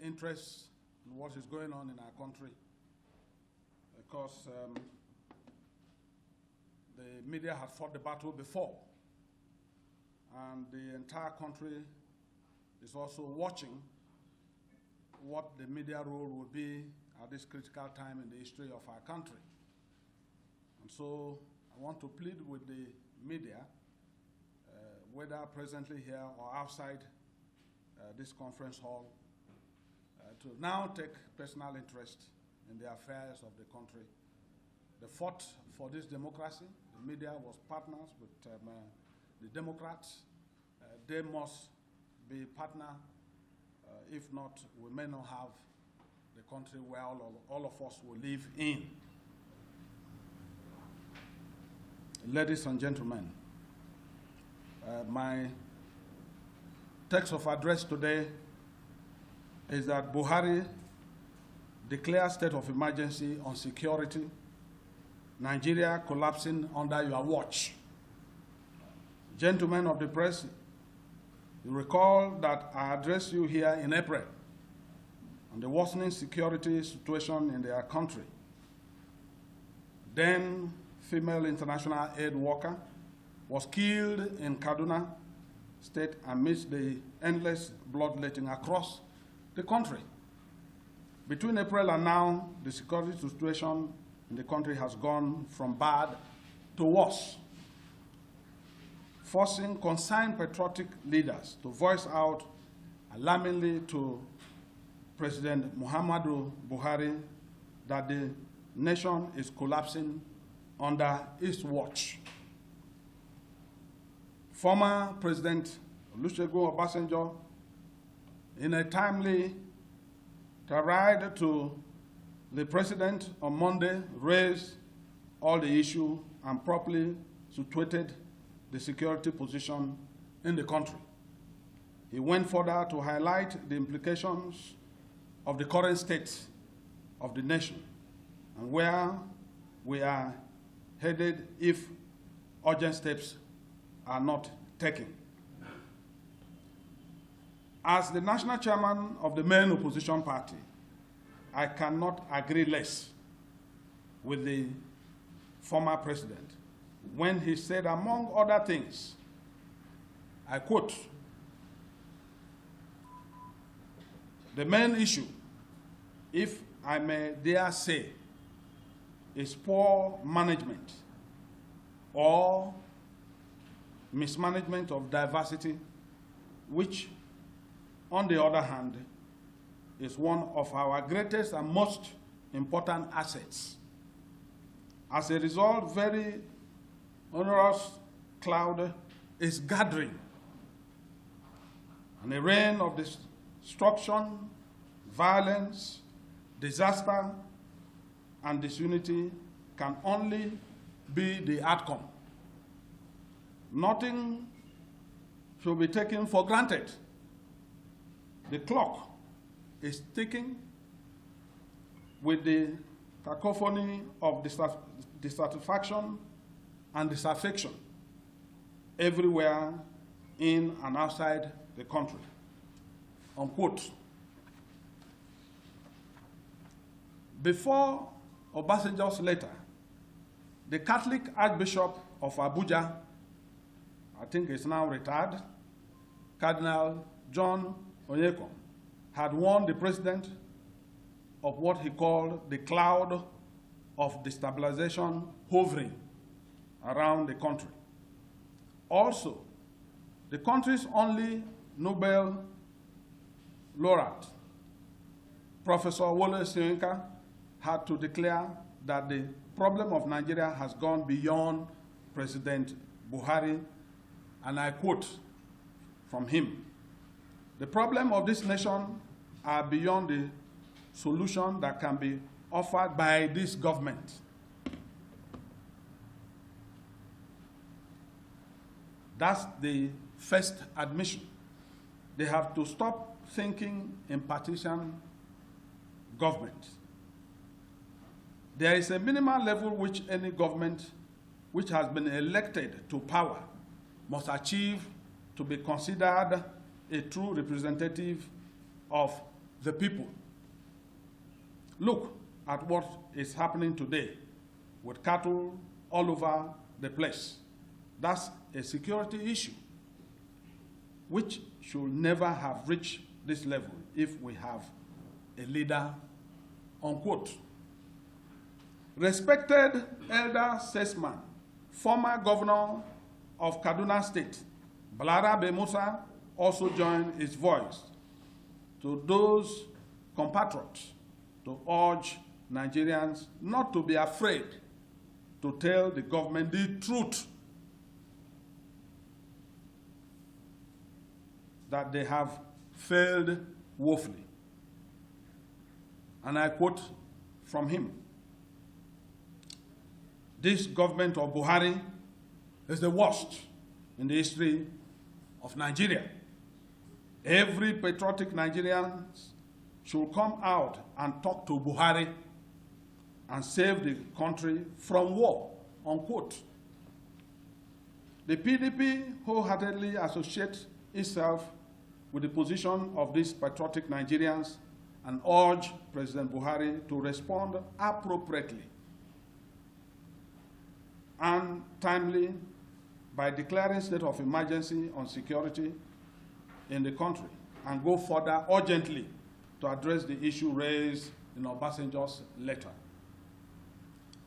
interest in what is going on in our country, because the media had fought the battle before, and the entire country is also watching what the media role will be at this critical time in the history of our country. And so I want to plead with the media, whether presently here or outside this conference hall, to now take personal interest in the affairs of the country. They fought for this democracy. The media was partners with the Democrats. They must be partner. If not, we may not have the country where all of us will live in. Ladies and gentlemen, my text of address today is that Buhari declares state of emergency on security, Nigeria collapsing under your watch. Gentlemen of the press, you recall that I addressed you here in April on the worsening security situation in their country. Then female international aid worker was killed in Kaduna State amidst the endless bloodletting across the country. Between April and now, the security situation in the country has gone from bad to worse, forcing concerned patriotic leaders to voice out alarmingly to President Muhammadu Buhari that the nation is collapsing under his watch. Former President Olusegun Obasanjo, in a timely tirade to the President on Monday, raised all the issue and properly situated the security position in the country. He went further to highlight the implications of the current state of the nation and where we are headed if urgent steps are not taken. As the national chairman of the main opposition party, I cannot agree less with the former president when he said, among other things, I quote, "The main issue, if I may dare say, is poor management or mismanagement of diversity, which, on the other hand, is one of our greatest and most important assets. As a result, very onerous cloud is gathering, and a reign of destruction, violence, disaster, and disunity can only be the outcome. Nothing should be taken for granted. The clock is ticking with the cacophony of dissatisfaction and disaffection everywhere in and outside the country." Unquote. Before Obasanjo's letter, the Catholic Archbishop of Abuja, I think is now retired, Cardinal John Onyeko, had warned the president of what he called the cloud of destabilization hovering around the country. Also, the country's only Nobel laureate, Professor Wole Soyinka, had to declare that the problem of Nigeria has gone beyond President Buhari, and I quote from him, "The problem of this nation are beyond the solution that can be offered by this government." That's the first admission. They have to stop thinking in partisan government. There is a minimal level which any government which has been elected to power must achieve to be considered a true representative of the people. Look at what is happening today with cattle all over the place. That's a security issue which should never have reached this level if we have a leader, unquote. Respected elder statesman, former governor of Kaduna State, Balarabe Musa, also joined his voice to those compatriots to urge Nigerians not to be afraid to tell the government the truth that they have failed woefully. And I quote from him, "This government of Buhari is the worst in the history of Nigeria. Every patriotic Nigerian should come out and talk to Buhari and save the country from war," unquote. The PDP wholeheartedly associates itself with the position of these patriotic Nigerians and urge President Buhari to respond appropriately and timely by declaring state of emergency on security in the country and go further urgently to address the issue raised in Obasanjo's letter.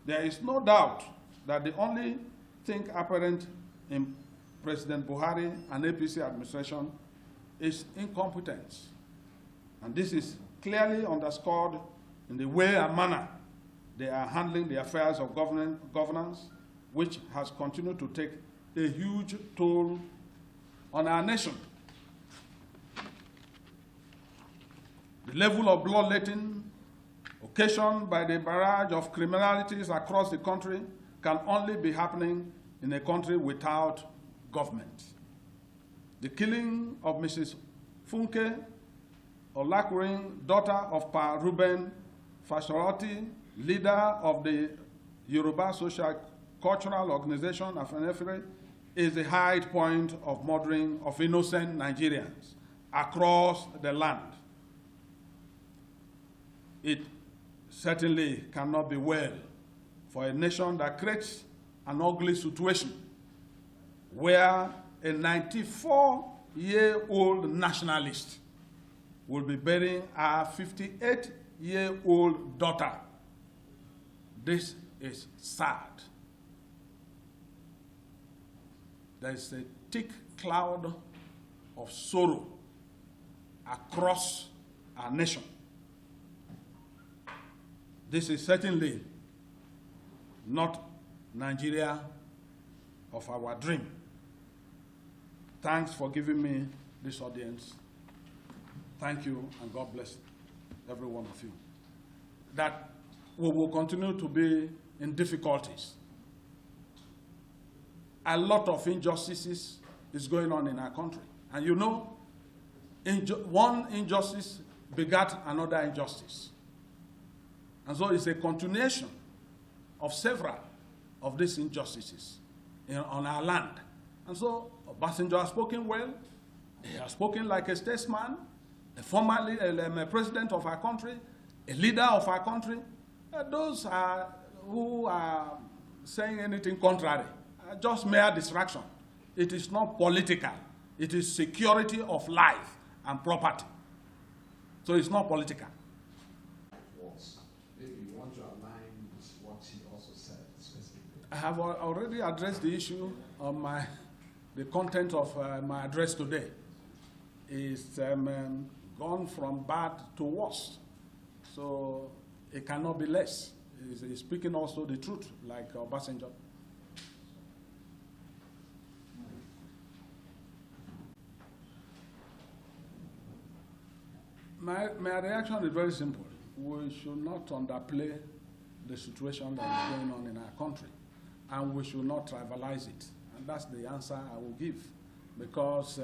There is no doubt that the only thing apparent in President Buhari and APC administration is incompetence. And this is clearly underscored in the way and manner they are handling the affairs of governance, which has continued to take a huge toll on our nation. The level of bloodletting occasioned by the barrage of criminalities across the country can only be happening in a country without government. The killing of Mrs. Funke Olakurin, daughter of Pa Ruben Fashoranti, leader of the Yoruba Social Cultural Organization, Afenefere, is the high point of murdering of innocent Nigerians across the land. It certainly cannot be well for a nation that creates an ugly situation where a 94-year-old nationalist will be burying our 58-year-old daughter. This is sad. There is a thick cloud of sorrow across our nation. This is certainly not Nigeria of our dream. Thanks for giving me this audience. Thank you, and God bless every one of you. That we will continue to be in difficulties. A lot of injustices is going on in our country. And you know, one injustice begat another injustice. And so it's a continuation of several of these injustices on our land. And so Obasanjo has spoken well. He has spoken like a statesman, a former president of our country, a leader of our country. Those who are saying anything contrary are just mere distraction. It is not political. It is security of life and property. So it's not political. Maybe you want to align with what he also said specifically. I have already addressed the issue on the content of my address today. It's gone from bad to worse. So it cannot be less. He's speaking also the truth, like Obasanjo. My reaction is very simple. We should not underplay the situation that is going on in our country, and we should not trivialize it. And that's the answer I will give, because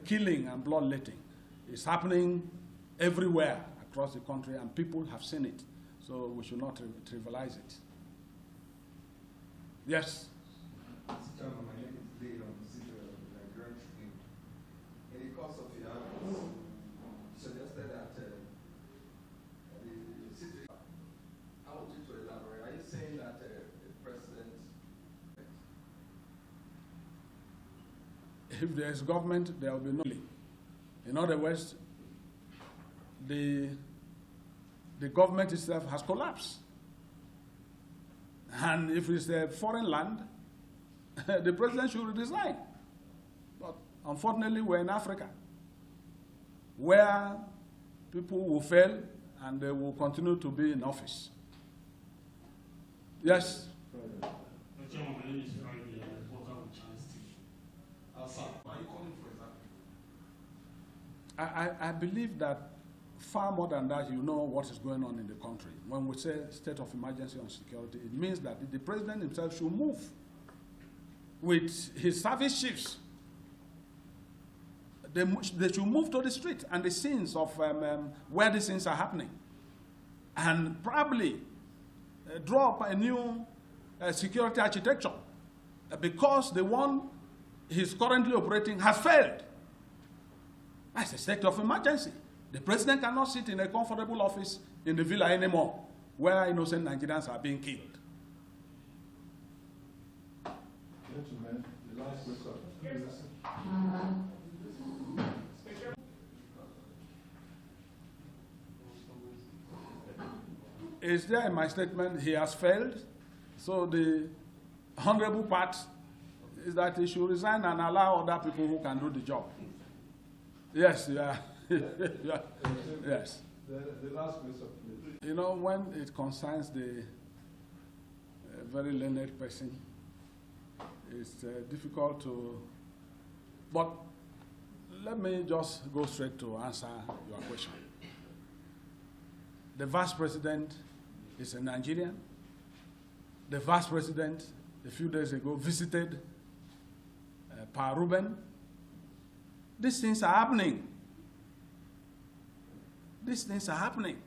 killing and bloodletting is happening everywhere across the country, and people have seen it. So we should not trivialize it. Yes? Mr. Chairman, my name is Lee. I'm the CEO of the Nigerian Tribune. In the course of your if there is government, there will be no. In other words, the government itself has collapsed. And if it's a foreign land, the president should resign. But unfortunately, we're in Africa, where people will fail and they will continue to be in office. Yes? Chairman, my name is Friday. I'm a reporter with Chance TV. Sir, are you calling for exactly? I believe that far more than that, you know what is going on in the country. When we say state of emergency on security, it means that the president himself should move with his service chiefs. They should move to the street and the scenes of where these things are happening, and probably draw up a new security architecture, because the one he's currently operating has failed. That's a state of emergency. The president cannot sit in a comfortable office in the villa anymore, where innocent Nigerians are being killed. Gentlemen, the last question. Is there in my statement he has failed? So the honorable part is that he should resign and allow other people who can do the job. Yes, yeah. Yeah. Yes. The last question, please. You know, when it concerns the very learned person, it's difficult to, but let me just go straight to answer your question. The vice president is a Nigerian. The vice president, a few days ago, visited Pa Ruben. These things are happening. These things are happening.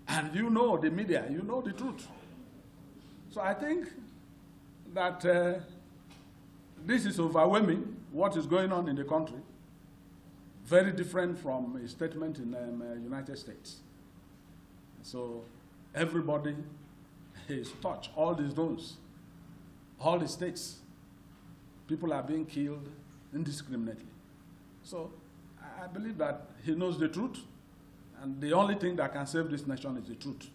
And you know the media, you know the truth. So I think that this is overwhelming, what is going on in the country. Very different from a statement in the United States. So everybody is touched, all the zones, all the states. People are being killed indiscriminately. So I believe that he knows the truth, and the only thing that can save this nation is the truth.